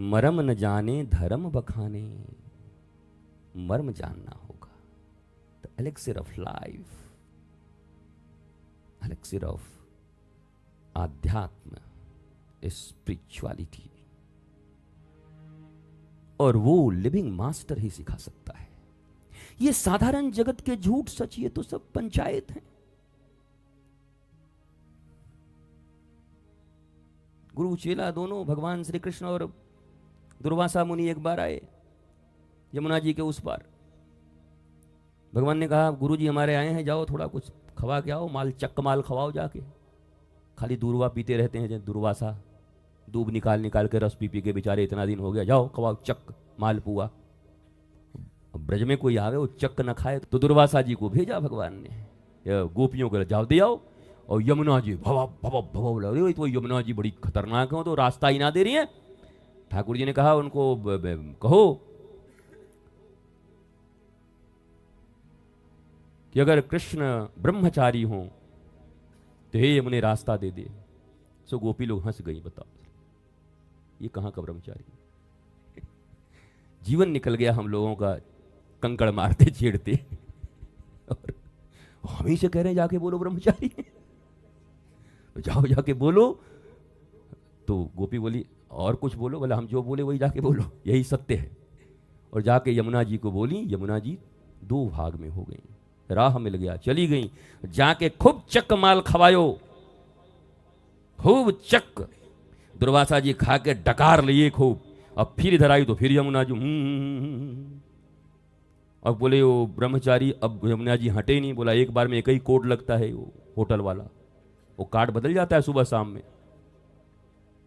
मरम न जाने धर्म बखाने, मर्म जानना होगा। द एलेक्सिर ऑफ लाइफ, एलेक्सिर ऑफ आध्यात्म, स्पिरिचुअलिटी, और वो लिविंग मास्टर ही सिखा सकता है। ये साधारण जगत के झूठ सच, ये तो सब पंचायत है। गुरु चेला दोनों, भगवान श्री कृष्ण और दुर्वासा मुनि एक बार आए यमुना जी के उस पार। भगवान ने कहा गुरु जी हमारे आए हैं, जाओ थोड़ा कुछ खवा के आओ, माल चक्क माल खवाओ जाके। खाली दूरवा पीते रहते हैं जैसे दुर्वासा, दूब निकाल निकाल के रस पी पी के बेचारे इतना दिन हो गया, जाओ खवाओ चक्क माल पुआ। अब ब्रज में कोई आवे वो चक्क न खाए, तो दुर्वासा जी को भेजा भगवान ने, गोपियों को जाओ दे आओ। और यमुना जी भवा भवा भवा लगे, तो यमुना जी बड़ी खतरनाक हो, तो रास्ता ही ना दे रही है। ठाकुर जी ने कहा उनको कहो कि अगर कृष्ण ब्रह्मचारी हों तो हे यमुने रास्ता दे दे। सो गोपी लोग हंस गई, बताओ ये कहां का ब्रह्मचारी। जीवन निकल गया हम लोगों का कंकड़ मारते छेड़ते, और हम ही से कह रहे हैं जाके बोलो ब्रह्मचारी। तो जाओ जाके बोलो। तो गोपी बोली और कुछ बोलो, बोला हम जो बोले वही जाके बोलो, यही सत्य है। और जाके यमुना जी को बोली, यमुना जी दो भाग में हो गई, राह मिल गया, चली गई। जाके खूब चक्क माल खवायो, खूब चक्क। दुर्वासा जी खा के डकार लिए खूब। अब फिर इधर आई तो फिर यमुना जी अब बोले वो ब्रह्मचारी, अब यमुना जी हटे नहीं। बोला एक बार में एक ही कोड लगता है, वो होटल वाला वो कार्ड बदल जाता है सुबह शाम में।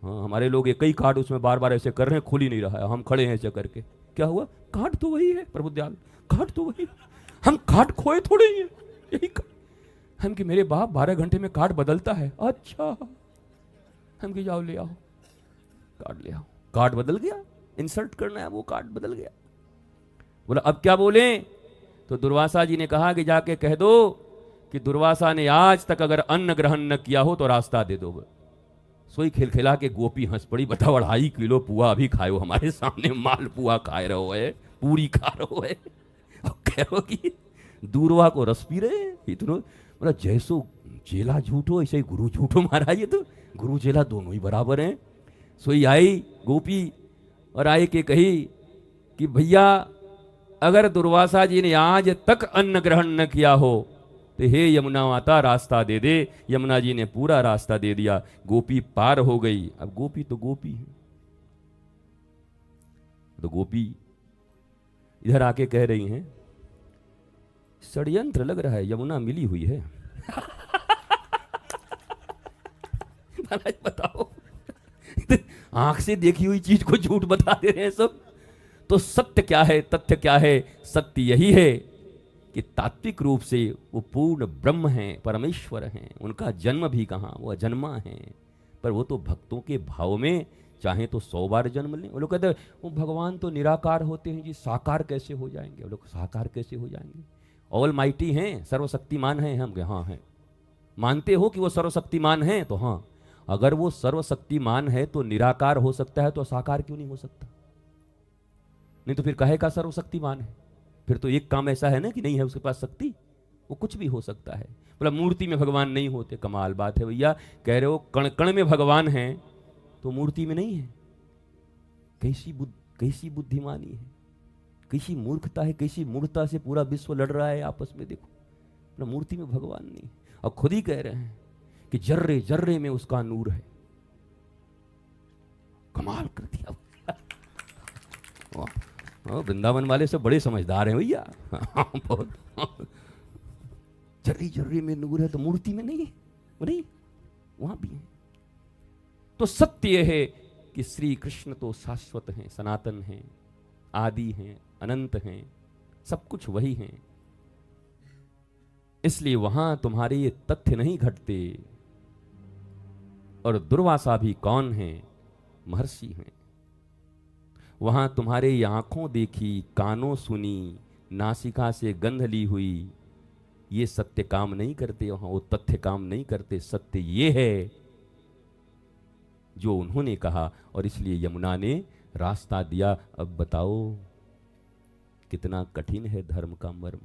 हाँ हमारे लोग एक ही कार्ड उसमें बार बार ऐसे कर रहे हैं, खुल ही नहीं रहा है, हम खड़े हैं ऐसे करके। क्या हुआ? कार्ड तो वही है प्रभु दयाल, कार्ड तो वही, हम कार्ड खोए थोड़े ही है, यही हम कि मेरे बाप 12 घंटे में कार्ड बदलता है। अच्छा हम कि जाओ ले आओ कार्ड, ले आओ। कार्ड बदल गया, इंसर्ट करना है वो कार्ड बदल गया। बोला अब क्या बोले? तो दुर्वासा जी ने कहा कि जाके कह दो कि दुर्वासा ने आज तक अगर अन्न ग्रहण न किया हो तो रास्ता दे दो। सोई खिलखिला के गोपी हंस पड़ी, बताओ 2.5 किलो पुआ अभी खायो हमारे सामने, माल पुआ खाए रहो है, पूरी खा रहो है, और कह रहो कि दूरवा को रस पी रहे इतनो। बोला जैसो चेला झूठो ऐसे ही गुरु झूठो महाराज, ये तो गुरु चेला दोनों ही बराबर हैं। सोई आई गोपी और आई के कही कि भैया अगर दुर्वासा जी ने आज तक अन्न ग्रहण न किया हो तो हे यमुना माता रास्ता दे दे। यमुना जी ने पूरा रास्ता दे दिया, गोपी पार हो गई। अब गोपी तो गोपी है, तो गोपी इधर आके कह रही हैं षड्यंत्र लग रहा है, यमुना मिली हुई है। महाराज बताओ, आंख से देखी हुई चीज को झूठ बता दे रहे हैं सब। तो सत्य क्या है, तथ्य क्या है? सत्य यही है कि तात्विक रूप से वो पूर्ण ब्रह्म हैं, परमेश्वर हैं। उनका जन्म भी कहाँ, वो अजन्मा है। पर वो तो भक्तों के भाव में चाहे तो 100 बार जन्म लें। वो लोग कहते हैं वो भगवान तो निराकार होते हैं जी, साकार कैसे हो जाएंगे? वो लोग साकार कैसे हो जाएंगे? ऑल माइटी हैं, सर्वशक्तिमान हैं। हम हाँ हैं। मानते हो कि वो सर्वशक्तिमान हैं? तो हाँ, अगर वो सर्वशक्तिमान है तो निराकार हो सकता है, तो साकार क्यों नहीं हो सकता? नहीं तो फिर कहे का सर्वशक्तिमान है? फिर तो एक काम ऐसा है ना कि नहीं है उसके पास शक्ति, वो कुछ भी हो सकता है। बोला मूर्ति में भगवान नहीं होते, कमाल बात है भैया। कह रहे हो कण कण में भगवान है तो मूर्ति में नहीं है? कैसी बुद्धिमानी है, कैसी मूर्खता है, कैसी मूर्खता से पूरा विश्व लड़ रहा है आपस में। देखो बोला मूर्ति में भगवान नहीं, और खुद ही कह रहे हैं कि जर्रे जर्रे में उसका नूर है। कमाल कर दिया। वृंदावन वाले सब बड़े समझदार हैं भैया। बहुत जर्री जर्री में नूर है तो मूर्ति में नहीं है? नहीं, वहां भी है। तो सत्य यह है कि श्री कृष्ण तो शाश्वत हैं, सनातन हैं, आदि हैं, अनंत हैं, सब कुछ वही हैं। इसलिए वहां तुम्हारे ये तथ्य नहीं घटते। और दुर्वासा भी कौन है? महर्षि हैं। वहां तुम्हारे आंखों देखी, कानों सुनी, नासिका से गंध ली हुई, ये सत्य काम नहीं करते। वहां वो तथ्य काम नहीं करते। सत्य ये है जो उन्होंने कहा, और इसलिए यमुना ने रास्ता दिया। अब बताओ कितना कठिन है धर्म का मर्म।